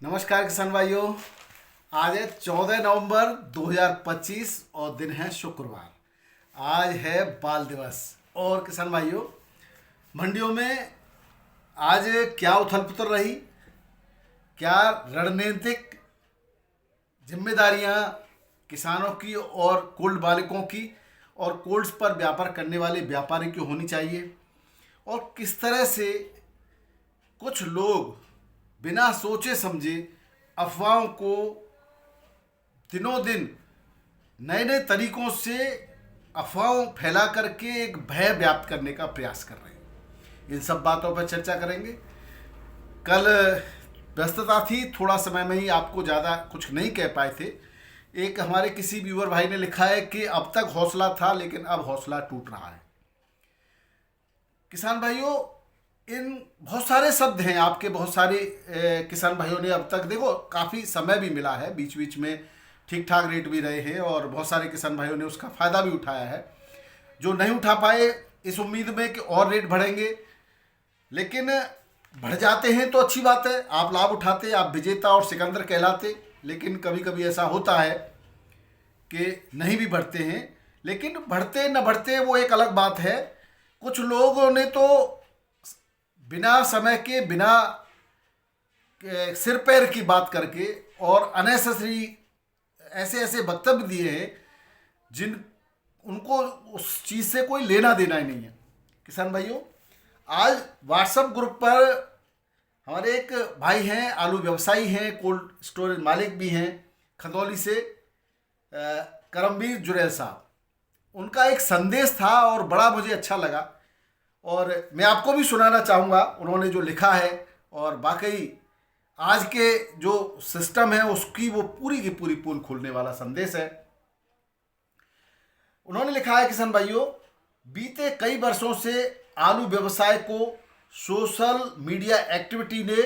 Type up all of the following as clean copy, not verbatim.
नमस्कार किसान भाइयों। आज है 14 नवंबर 2025 और दिन है शुक्रवार। आज है बाल दिवस। और किसान भाइयों, मंडियों में आज क्या उथल पुथल रही, क्या रणनीतिक जिम्मेदारियां किसानों की और कोल्ड मालिकों की और कोल्ड्स पर व्यापार करने वाले व्यापारी की होनी चाहिए, और किस तरह से कुछ लोग बिना सोचे समझे अफवाहों को दिनों दिन नए नए तरीकों से अफवाहों फैला करके एक भय व्याप्त करने का प्रयास कर रहे हैं। इन सब बातों पर चर्चा करेंगे। कल व्यस्तता थी, थोड़ा समय में ही आपको ज़्यादा कुछ नहीं कह पाए थे। एक हमारे किसी व्यूअर भाई ने लिखा है कि अब तक हौसला था लेकिन अब हौसला टूट रहा है। किसान भाइयों, इन बहुत सारे शब्द हैं आपके, बहुत सारे किसान भाइयों ने अब तक, देखो काफ़ी समय भी मिला है, बीच बीच में ठीक ठाक रेट भी रहे हैं और बहुत सारे किसान भाइयों ने उसका फ़ायदा भी उठाया है। जो नहीं उठा पाए इस उम्मीद में कि और रेट बढ़ेंगे, लेकिन बढ़ जाते हैं तो अच्छी बात है, आप लाभ उठाते, आप विजेता और सिकंदर कहलाते। लेकिन कभी कभी ऐसा होता है कि नहीं भी बढ़ते हैं, लेकिन बढ़ते न बढ़ते वो एक अलग बात है। कुछ लोगों ने तो बिना समय के, बिना सिर पैर की बात करके और अननेसेसरी ऐसे ऐसे वक्तव्य दिए हैं जिन उनको उस चीज़ से कोई लेना देना ही नहीं है। किसान भाइयों, आज व्हाट्सएप ग्रुप पर हमारे एक भाई हैं, आलू व्यवसायी हैं, कोल्ड स्टोरेज मालिक भी हैं, खंदौली से करमवीर जुरैल साहब, उनका एक संदेश था और बड़ा मुझे अच्छा लगा और मैं आपको भी सुनाना चाहूँगा उन्होंने जो लिखा है। और वाकई आज के जो सिस्टम है उसकी वो पूरी की पूरी पोल खोलने वाला संदेश है। उन्होंने लिखा है, किसान भाइयों, बीते कई वर्षों से आलू व्यवसाय को सोशल मीडिया एक्टिविटी ने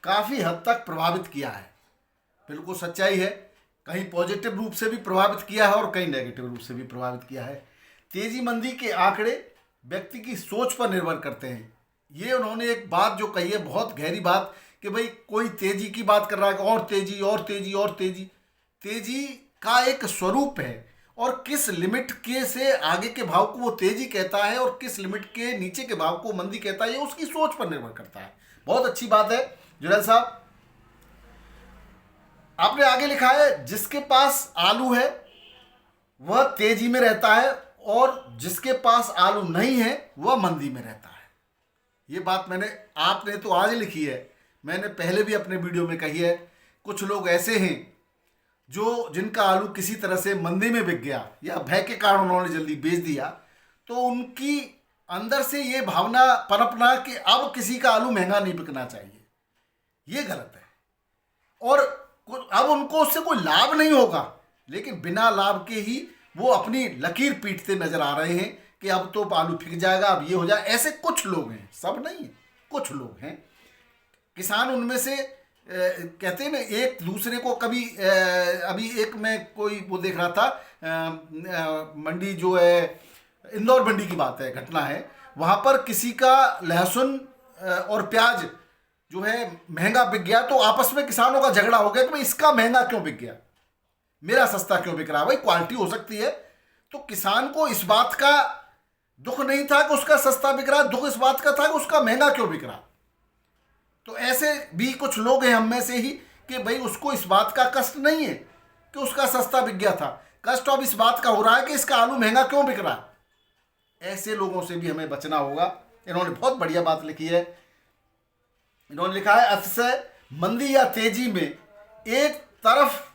काफ़ी हद तक प्रभावित किया है। बिल्कुल सच्चाई है, कहीं पॉजिटिव रूप से भी प्रभावित किया है और कहीं नेगेटिव रूप से भी प्रभावित किया है। तेजी मंदी के आंकड़े व्यक्ति की सोच पर निर्भर करते हैं। ये उन्होंने एक बात जो कही है, बहुत गहरी बात, कि भाई कोई तेजी की बात कर रहा है, और तेजी और तेजी और तेजी। तेजी का एक स्वरूप है और किस लिमिट के से आगे के भाव को वो तेजी कहता है और किस लिमिट के नीचे के भाव को मंदी कहता है, ये उसकी सोच पर निर्भर करता है। बहुत अच्छी बात है जुरैल साहब। आपने आगे लिखा है, जिसके पास आलू है वह तेजी में रहता है और जिसके पास आलू नहीं है वह मंदी में रहता है। ये बात आपने तो आज लिखी है, मैंने पहले भी अपने वीडियो में कही है। कुछ लोग ऐसे हैं जिनका आलू किसी तरह से मंदी में बिक गया या भय के कारण उन्होंने जल्दी बेच दिया, तो उनकी अंदर से ये भावना पनपना कि अब किसी का आलू महंगा नहीं बिकना चाहिए, ये गलत है। और अब उनको उससे कोई लाभ नहीं होगा, लेकिन बिना लाभ के ही वो अपनी लकीर पीटते नजर आ रहे हैं कि अब तो आलू फिक जाएगा, अब ये हो जाए। ऐसे कुछ लोग हैं, सब नहीं, कुछ लोग हैं। किसान उनमें से कहते हैं ना, एक दूसरे को कभी अभी एक मैं कोई वो देख रहा था, मंडी जो है इंदौर मंडी की बात है, घटना है, वहाँ पर किसी का लहसुन और प्याज जो है महंगा बिक गया, तो आपस में किसानों का झगड़ा हो गया कि भाई इसका महंगा क्यों बिक गया, मेरा सस्ता क्यों बिक रहा है। भाई क्वालिटी हो सकती है, तो किसान को इस बात का दुख नहीं था कि उसका सस्ता बिक रहा, दुख इस बात का था कि उसका महंगा क्यों बिक रहा। तो ऐसे भी कुछ लोग हैं हम में से ही कि भाई उसको इस बात का कष्ट नहीं है कि उसका सस्ता बिक गया था, कष्ट अब इस बात का हो रहा है कि इसका आलू महंगा क्यों बिक रहा। ऐसे लोगों से भी हमें बचना होगा। इन्होंने बहुत बढ़िया बात लिखी है। इन्होंने लिखा है, अतिशय मंदी या तेजी में एक तरफ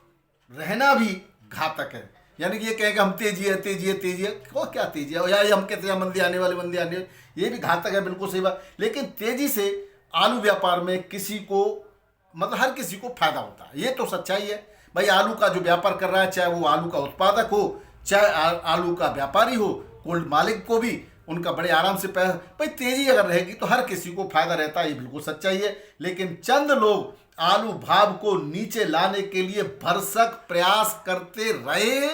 रहना भी घातक है। यानी कि ये कहें कि हम तेजी है, तेजी है, तेजी है, को क्या तेजी है, या ये हम कहते हैं मंदी आने वाली, मंदी आने वाली, ये भी घातक है, बिल्कुल सही बात। लेकिन तेजी से आलू व्यापार में किसी को, मतलब हर किसी को फायदा होता है, ये तो सच्चाई है। भाई आलू का जो व्यापार कर रहा है, चाहे वो आलू का उत्पादक हो, चाहे आलू का व्यापारी हो, कोल्ड मालिक को भी उनका बड़े आराम से पैसा, भाई तेजी अगर रहेगी तो हर किसी को फायदा रहता है, ये बिल्कुल सच्चाई है। लेकिन चंद लोग आलू भाव को नीचे लाने के लिए भरसक प्रयास करते रहे।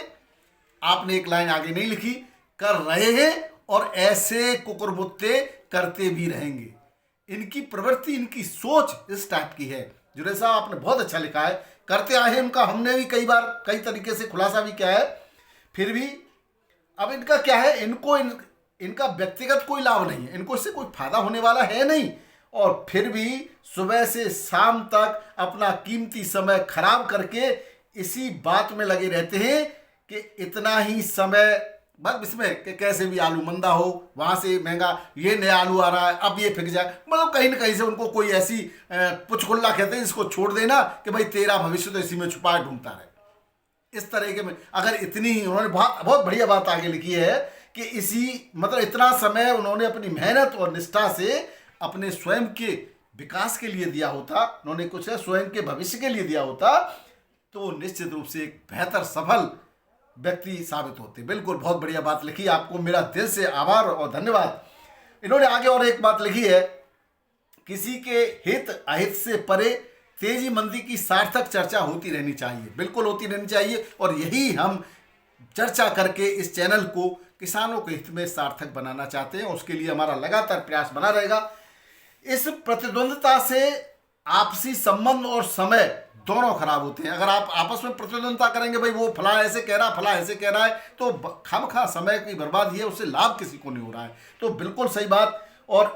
आपने एक लाइन आगे नहीं लिखी, कर रहे हैं और ऐसे कुकुरमुत्ते करते भी रहेंगे। इनकी प्रवृत्ति, इनकी सोच इस टाइप की है। जुनेद साहब आपने बहुत अच्छा लिखा है, करते आए हैं उनका, हमने भी कई बार कई तरीके से खुलासा भी किया है। फिर भी अब इनका क्या है, इनका व्यक्तिगत कोई लाभ नहीं है, इनको इससे कोई फायदा होने वाला है नहीं, और फिर भी सुबह से शाम तक अपना कीमती समय खराब करके इसी बात में लगे रहते हैं कि इतना ही समय बस इसमें कि कैसे भी आलू मंदा हो, वहाँ से महंगा ये नया आलू आ रहा है, अब ये फिक जाए, मतलब कहीं ना कहीं से उनको कोई ऐसी पुचकुल्ला कहते हैं इसको छोड़ देना कि भाई तेरा भविष्य तो इसी में छुपा ढूंढता रहे। इस तरीके में अगर इतनी ही उन्होंने बहुत बहुत बढ़िया बात आगे लिखी है कि इसी मतलब इतना समय उन्होंने अपनी मेहनत और निष्ठा से अपने स्वयं के विकास के लिए दिया होता, उन्होंने कुछ स्वयं के भविष्य के लिए दिया होता, तो निश्चित रूप से एक बेहतर सफल व्यक्ति साबित होते। बिल्कुल बहुत बढ़िया बात लिखी, आपको मेरा दिल से आभार और धन्यवाद। इन्होंने आगे और एक बात लिखी है, किसी के हित अहित से परे तेजी मंदी की सार्थक चर्चा होती रहनी चाहिए। बिल्कुल होती रहनी चाहिए, और यही हम चर्चा करके इस चैनल को किसानों के हित में सार्थक बनाना चाहते हैं, उसके लिए हमारा लगातार प्रयास बना रहेगा। इस प्रतिद्वंद्विता से आपसी संबंध और समय दोनों खराब होते हैं। अगर आप आपस में प्रतिद्वंद्विता करेंगे, भाई वो फला ऐसे कह रहा, फला ऐसे कह रहा है, तो खामखा समय की बर्बादी है, उससे लाभ किसी को नहीं हो रहा है। तो बिल्कुल सही बात। और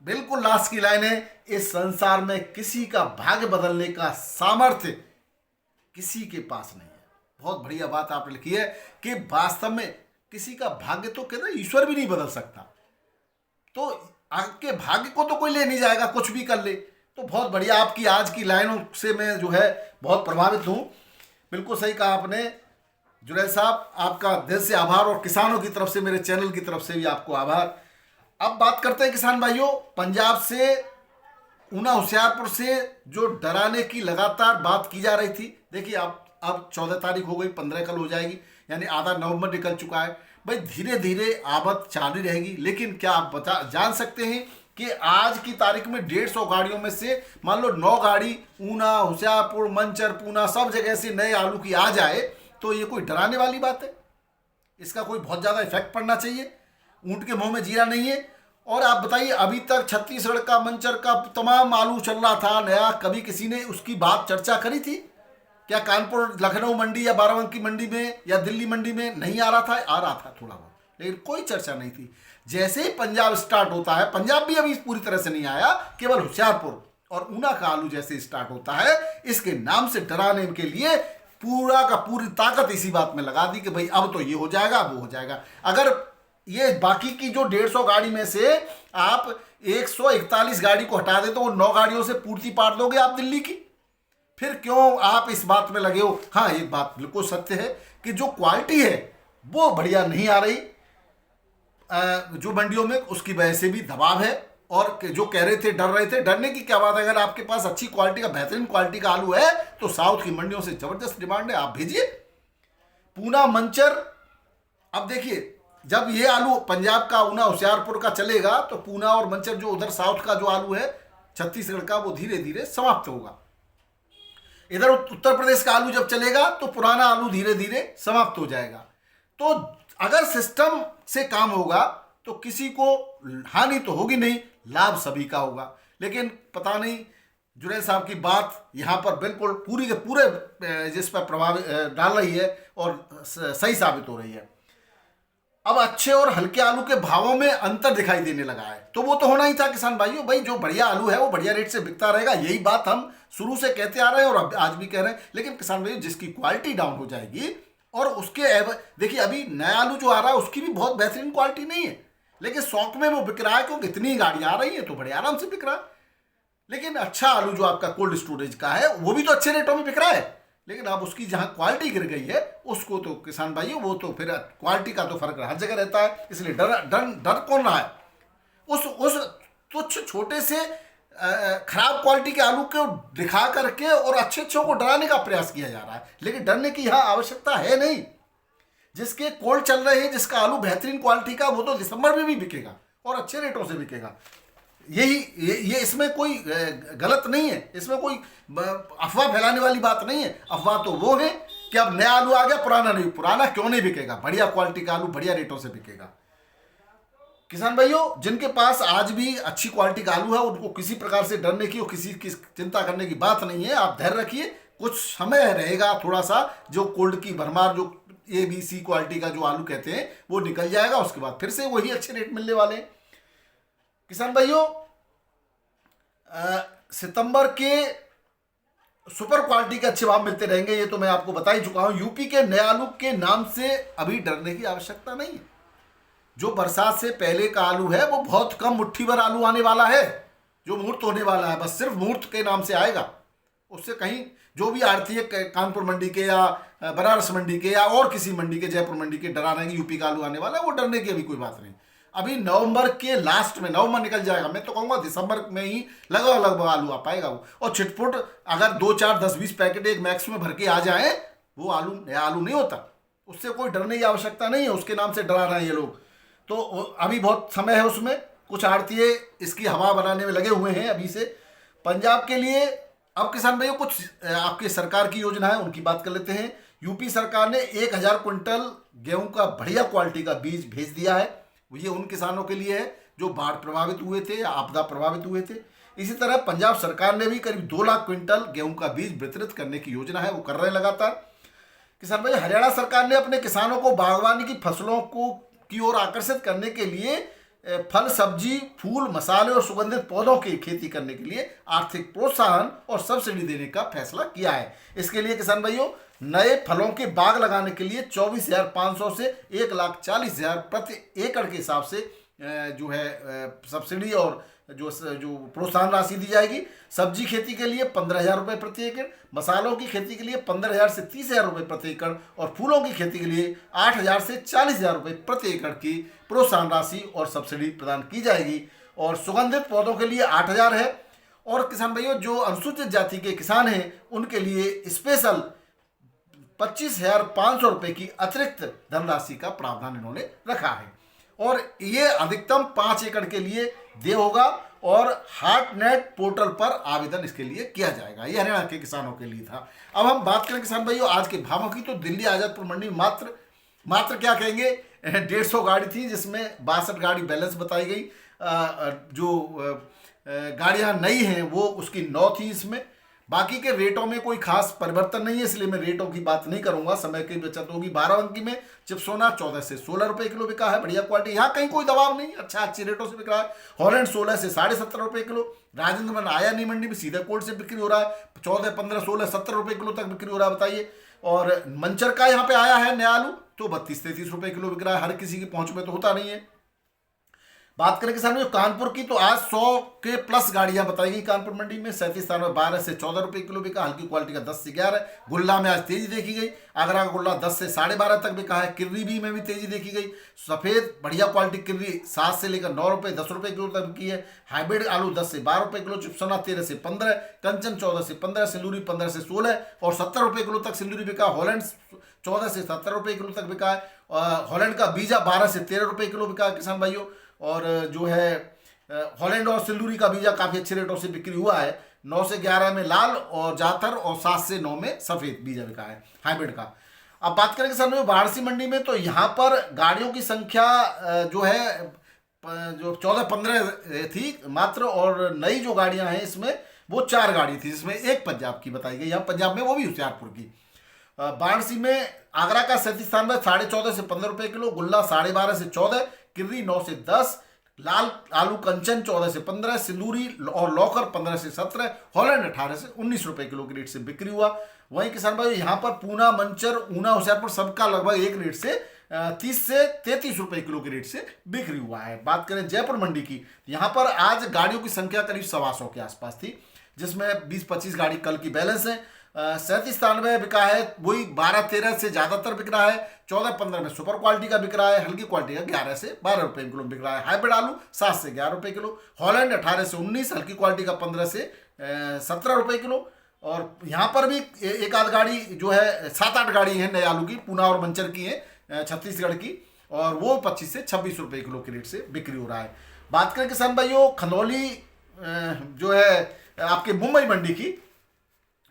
बिल्कुल लास्ट की लाइन है, इस संसार में किसी का भाग्य बदलने का सामर्थ्य किसी के पास नहीं है। बहुत बढ़िया बात आपने लिखी है कि वास्तव में किसी का भाग्य तो कहते हैं ईश्वर भी नहीं बदल सकता, तो आपके भाग्य को तो कोई ले नहीं जाएगा, कुछ भी कर ले। तो बहुत बढ़िया, आपकी आज की लाइनों से मैं जो है बहुत प्रभावित हूँ। बिल्कुल सही कहा आपने जुनैद साहब, आपका दिल से आभार, और किसानों की तरफ से, मेरे चैनल की तरफ से भी आपको आभार। अब बात करते हैं किसान भाइयों, पंजाब से ऊना होशियारपुर से जो डराने की लगातार बात की जा रही थी। देखिए अब 14 तारीख हो गई, 15 कल हो जाएगी, यानी आधा नवंबर निकल चुका है। भाई धीरे धीरे आमद चालू रहेगी, लेकिन क्या आप जान सकते हैं कि आज की तारीख में 150 गाड़ियों में से मान लो 9 गाड़ी ऊना, होशियारपुर, मंचर, पूना सब जगह से नए आलू की आ जाए, तो ये कोई डराने वाली बात है? इसका कोई बहुत ज़्यादा इफेक्ट पड़ना चाहिए, ऊँट के मुंह में जीरा नहीं है। और आप बताइए, अभी तक छत्तीसगढ़ का, मंचर का तमाम आलू चल रहा था नया, कभी किसी ने उसकी बात चर्चा करी थी क्या? कानपुर, लखनऊ मंडी या बाराबंकी मंडी में या दिल्ली मंडी में नहीं आ रहा था? आ रहा था थोड़ा बहुत, लेकिन कोई चर्चा नहीं थी। जैसे ही पंजाब स्टार्ट होता है, पंजाब भी अभी पूरी तरह से नहीं आया, केवल होशियारपुर और ऊना का आलू जैसे स्टार्ट होता है, इसके नाम से डराने के लिए पूरा का पूरी ताकत इसी बात में लगा दी कि भाई अब तो ये हो जाएगा, वो हो जाएगा। अगर ये बाकी की जो 150 गाड़ी में से आप 141 गाड़ी को हटा दे, तो वो 9 गाड़ियों से पूर्ति पार दोगे आप दिल्ली की। फिर क्यों आप इस बात में लगे हो? हाँ, एक बात बिल्कुल सत्य है कि जो क्वालिटी है वो बढ़िया नहीं आ रही जो मंडियों में, उसकी वजह से भी दबाव है। और जो कह रहे थे, डर रहे थे, डरने की क्या बात है? अगर आपके पास अच्छी क्वालिटी का, बेहतरीन क्वालिटी का आलू है, तो साउथ की मंडियों से जबरदस्त डिमांड है, आप भेजिए। पूना, मंचर, अब देखिए जब ये आलू पंजाब का, ऊना, होशियारपुर का चलेगा, तो पूना और मंचर जो उधर साउथ का जो आलू है छत्तीसगढ़ का, वो धीरे धीरे समाप्त होगा। इधर उत्तर प्रदेश का आलू जब चलेगा, तो पुराना आलू धीरे धीरे समाप्त हो जाएगा। तो अगर सिस्टम से काम होगा तो किसी को हानि तो होगी नहीं, लाभ सभी का होगा। लेकिन पता नहीं, जुनैद साहब की बात यहाँ पर बिल्कुल पूरी के पूरे जिस पर प्रभाव डाल रही है और सही साबित हो रही है। अब अच्छे और हल्के आलू के भावों में अंतर दिखाई देने लगा है, तो वो तो होना ही था किसान भाइयों। भाई जो बढ़िया आलू है वो बढ़िया रेट से बिकता रहेगा, यही बात हम शुरू से कहते आ रहे हैं और आज भी कह रहे हैं। लेकिन किसान भाइयों, जिसकी क्वालिटी डाउन हो जाएगी, और उसके देखिए अभी नया आलू जो आ रहा है उसकी भी बहुत बेहतरीन क्वालिटी नहीं है, लेकिन शौक में वो बिक रहा है क्योंकि इतनी गाड़ियाँ आ रही हैं, तो बड़े आराम से बिक रहा है। लेकिन अच्छा आलू जो आपका कोल्ड स्टोरेज का है, वो भी तो अच्छे रेटों में बिक रहा है, लेकिन अब उसकी जहाँ क्वालिटी गिर गई है, उसको तो किसान भाइयों, वो तो फिर क्वालिटी का तो फर्क हर जगह रहता है। इसलिए डर कौन रहा है? उस तुच्छ छोटे से खराब क्वालिटी के आलू को दिखा करके और अच्छे अच्छों को डराने का प्रयास किया जा रहा है, लेकिन डरने की यहाँ आवश्यकता है नहीं। जिसके कोल्ड चल रहे हैं, जिसका आलू बेहतरीन क्वालिटी का, वो तो दिसंबर में भी बिकेगा और अच्छे रेटों से बिकेगा। ये इसमें कोई गलत नहीं है, इसमें कोई अफवाह फैलाने वाली बात नहीं है। अफवाह तो वो है कि अब नया आलू आ गया, पुराना नहीं। पुराना क्यों नहीं बिकेगा? बढ़िया क्वालिटी का आलू बढ़िया रेटों से बिकेगा। किसान भाइयों, जिनके पास आज भी अच्छी क्वालिटी का आलू है, उनको किसी प्रकार से डरने की और किसी की चिंता करने की बात नहीं है। आप धैर्य रखिए, कुछ समय रहेगा थोड़ा सा, जो कोल्ड की भरमार, जो ABC क्वालिटी का जो आलू कहते हैं वो निकल जाएगा, उसके बाद फिर से वही अच्छे रेट मिलने वाले हैं। किसान भाइयों, सितंबर के सुपर क्वालिटी के अच्छे भाव मिलते रहेंगे, ये तो मैं आपको बता ही चुका हूं। यूपी के नए आलू के नाम से अभी डरने की आवश्यकता नहीं है। जो बरसात से पहले का आलू है वो बहुत कम, मुट्ठी भर आलू आने वाला है, जो मुहूर्त होने वाला है, बस सिर्फ मुहूर्त के नाम से आएगा। उससे कहीं जो भी आड़ती है कानपुर मंडी के या बनारस मंडी के या और किसी मंडी के, जयपुर मंडी के, डराने की यूपी का आलू आने वाला है, वो डरने की अभी कोई बात नहीं। अभी नवंबर के लास्ट में, नवंबर निकल जाएगा, मैं तो कहूँगा दिसंबर में ही लगभग लगभग आलू आ पाएगा वो। और छिटपुट अगर 2 4 10 20 पैकेट एक मैक्स में भर के आ जाए, वो आलू नया आलू नहीं होता। उससे कोई डरने की आवश्यकता नहीं है, उसके नाम से डरा रहे हैं ये लोग। तो अभी बहुत समय है उसमें, कुछ आड़तीये इसकी हवा बनाने में लगे हुए हैं अभी से। पंजाब के लिए अब किसान भाइयों कुछ आपकी सरकार की योजना है, उनकी बात कर लेते हैं। यूपी सरकार ने 1000 क्विंटल गेहूं का बढ़िया क्वालिटी का बीज भेज दिया है। ये उन किसानों के लिए है जो बाढ़ प्रभावित हुए थे या आपदा प्रभावित हुए थे। इसी तरह पंजाब सरकार ने भी करीब 2 लाख क्विंटल गेहूं का बीज वितरित करने की योजना है, वो कर रहे हैं लगातार। किसान भाई, हरियाणा सरकार ने अपने किसानों को बागवानी की फसलों को की ओर आकर्षित करने के लिए फल, सब्जी, फूल, मसाले और सुगंधित पौधों की खेती करने के लिए आर्थिक प्रोत्साहन और सब्सिडी देने का फैसला किया है। इसके लिए किसान भाइयों, नए फलों के बाग लगाने के लिए 24,500 से 1,40,000 प्रति एकड़ के हिसाब से जो है सब्सिडी और जो प्रोत्साहन राशि दी जाएगी। सब्जी खेती के लिए 15,000 रुपये प्रति एकड़, मसालों की खेती के लिए 15,000 से 30,000 रुपये प्रति एकड़ और फूलों की खेती के लिए 8,000 से 40,000 रुपये प्रति एकड़ की प्रोत्साहन राशि और सब्सिडी प्रदान की जाएगी। और सुगंधित पौधों के लिए 8,000 है। और किसान भाइयों, जो अनुसूचित जाति के किसान हैं उनके लिए स्पेशल 25,500 रुपये की अतिरिक्त धनराशि का प्रावधान इन्होंने रखा है। और ये अधिकतम 5 एकड़ के लिए देय होगा और हार्टनेट पोर्टल पर आवेदन इसके लिए किया जाएगा। ये हरियाणा के किसानों के लिए था। अब हम बात करें किसान भाइयों आज के भावों की, तो दिल्ली आजादपुर मंडी मात्र क्या कहेंगे 150 गाड़ी थी, जिसमें 62 गाड़ी बैलेंस बताई गई। जो गाड़ियां नई हैं वो उसकी 9 थी इसमें। बाकी के रेटों में कोई खास परिवर्तन नहीं है, इसलिए मैं रेटों की बात नहीं करूंगा, समय की बचत होगी। 12 में चिपसोना 14 से 16 रुपए किलो बिका है, बढ़िया क्वालिटी, यहाँ कहीं कोई दबाव नहीं, अच्छे रेटों से बिक रहा है। हॉलैंड 16 से 17.5 रुपए किलो। राजेंद्र मन आया नहीं मंडी में, सीधे कोर्ट से बिक्री हो रहा है, 14, 15, 16, 17 रुपए किलो तक बिक्री हो रहा है, बताइए। और मंचर का यहाँ पे आया है नया आलू, तो 32-33 रुपए किलो बिक रहा है, हर किसी की पहुंच में तो होता नहीं है। बात करें किसान भाइयों कानपुर की, तो आज 100 के प्लस गाड़ियां बताई गई कानपुर मंडी में। 37 स्थान में 12 से 14 रुपए किलो बिका, हल्की क्वालिटी का 10 से 11। गुल्ला में आज तेजी देखी गई, आगरा का गुल्ला 10 से 12.5 तक बिका है। किर्री भी में भी तेजी देखी गई। सफेद बढ़िया क्वालिटी किर्री 7 से लेकर 9 रुपए 10 रुपए किलो तक बिकी है। हाइब्रिड आलू 10 से 12 रुपए किलो, चिपसोना 13 से 15, कंचन 14 से 15, सिंदूरी 15 से 16 और 70 रुपए किलो तक सिंदूरी बिका। हॉलैंड 14 से 70 रुपए किलो तक बिका है। हॉलैंड का बीजा 12 से 13 रुपए किलो बिका किसान भाइयों। और जो है हॉलैंड और सिंदूरी का बीजा काफ़ी अच्छे रेटों से बिक्री हुआ है। 9 से 11 में लाल और जातर और 7 से 9 में सफ़ेद बीजा बिका है हाइब्रिड का। अब बात करें किसान भाइयों वाराणसी मंडी में, तो यहाँ पर गाड़ियों की संख्या जो है जो 14-15 थी मात्र, और नई जो गाड़ियाँ हैं इसमें वो 4 गाड़ी थी, जिसमें एक पंजाब की बताई गई, यहाँ पंजाब में वो भी होशियारपुर की। वाराणसी में आगरा का 37 स्थान में 14.5 से 15 रुपए किलो, गुल्ला 12.5 से 14, किर्री 9 से 10, लाल आलू कंचन 14 से 15, सिंदूरी और लौकर 15 से 17, हॉलैंड 18 से 19 रुपए किलो के रेट से बिक्री हुआ। वहीं किसान भाई यहाँ पर पूना, मंचर, ऊना, होशियारपुर सबका लगभग एक रेट से 30 से 33 रुपए किलो के रेट से बिक्री हुआ है। बात करें जयपुर मंडी की, यहाँ पर आज गाड़ियों की संख्या करीब 125 के आसपास थी, जिसमें 20-25 गाड़ी कल की बैलेंस है। 37 स्थान में बिका है, वही 12-13 से ज़्यादातर बिक रहा है। 14-15 में सुपर क्वालिटी का बिक रहा है, हल्की क्वालिटी का 11 से 12 रुपए किलो बिक रहा है। हाइब्रिड आलू 7 से 11 रुपए किलो, हॉलैंड 18 से 19, हल्की क्वालिटी का 15 से 17 रुपए किलो। और यहाँ पर भी एक आध गाड़ी जो है 7-8 गाड़ी हैं नए आलू की, पूना और मंचर की हैं छत्तीसगढ़ की, और वो 25 से 26 रुपए किलो के रेट से बिक्री हो रहा है। बात करें किसान भाइयों खंदौली जो है आपके मुंबई मंडी की,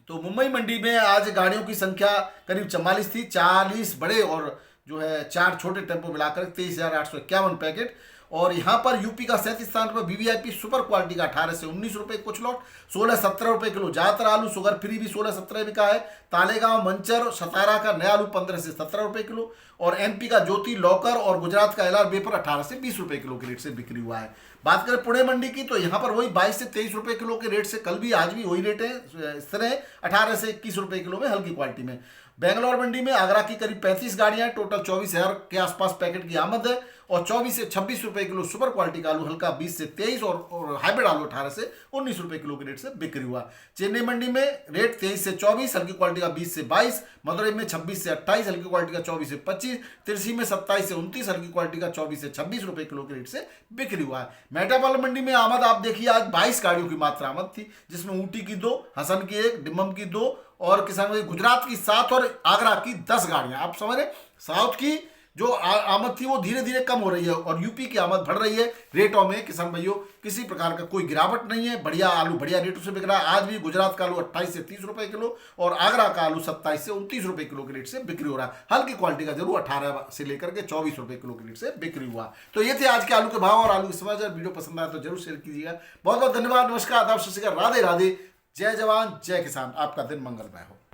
तो मुंबई मंडी में आज गाड़ियों की संख्या करीब 44 थी, 40 बड़े और जो है 4 छोटे टेम्पो मिलाकर 23,851 पैकेट। और यहाँ पर यूपी का 37 स्थान पर वीवीआईपी सुपर क्वालिटी का 18 से 19 रुपए कुछ लॉट, 16-17 रुपए किलो ज्यादातर आलू, शुगर फ्री भी 16-17 बिका है। तालेगांव, मंचर, सतारा का नया आलू 15 से 17 रुपए किलो, और एमपी का ज्योति, लौकर और गुजरात का एलआर बेपर 18 से 20 रुपए किलो के रेट से बिक्री हुआ है। बात करें पुणे मंडी की तो यहाँ पर वही 22 से 23 रुपए किलो के रेट से कल भी आज भी वही रेट है, इस तरह 18 से 21 रुपए किलो में हल्की क्वालिटी में। बेंगलोर मंडी में आगरा की करीब 35 गाड़ियां, टोटल 24,000 के आसपास पैकेट की आमद है, और 24 से 26 रुपए किलो सुपर क्वालिटी का आलू हल्का 20 से 23 और हाइब्रिड आलू 18 से 19 रुपए किलो के रेट से बिक्री हुआ। चेन्नई मंडी में रेट 23 से 24, हल्की क्वालिटी का 20 से 22, मदुरई में 26 से 28, हल्की क्वालिटी का 24 से 25, तिरसी में 27 से 29, हल्की क्वालिटी का 24 से 26 रुपए किलो के रेट से बिक्री हुआ है। मेटापाल मंडी में आमद आप देखिए आज 22 गाड़ियों की मात्रा आमद थी, जिसमें ऊटी की 2, हसन की 1, डिम्बम की 2 और किसान गुजरात की 7 और आगरा की 10 गाड़ियां। आप समझ रहे, साउथ की जो आमद थी वो धीरे धीरे कम हो रही है और यूपी की आमद बढ़ रही है। रेटों में किसान भाइयों किसी प्रकार का कोई गिरावट नहीं है, बढ़िया आलू बढ़िया रेटों से बिक रहा है। आज भी गुजरात का आलू 28 से 30 रुपए किलो और आगरा का आलू 27 से 29 रुपए किलो के रेट से बिक्री हो रहा है। हल्की क्वालिटी का जरूर 18 से लेकर के 24 रुपए किलो के रेट से बिक्री हुआ। तो ये थे आज के आलू के भाव और आलू के समाचार। वीडियो पसंद आया तो जरूर शेयर कीजिएगा। बहुत बहुत धन्यवाद। नमस्कार, आदाब, सत श्री अकाल, राधे राधे, जय जवान जय किसान। आपका दिन मंगलमय हो।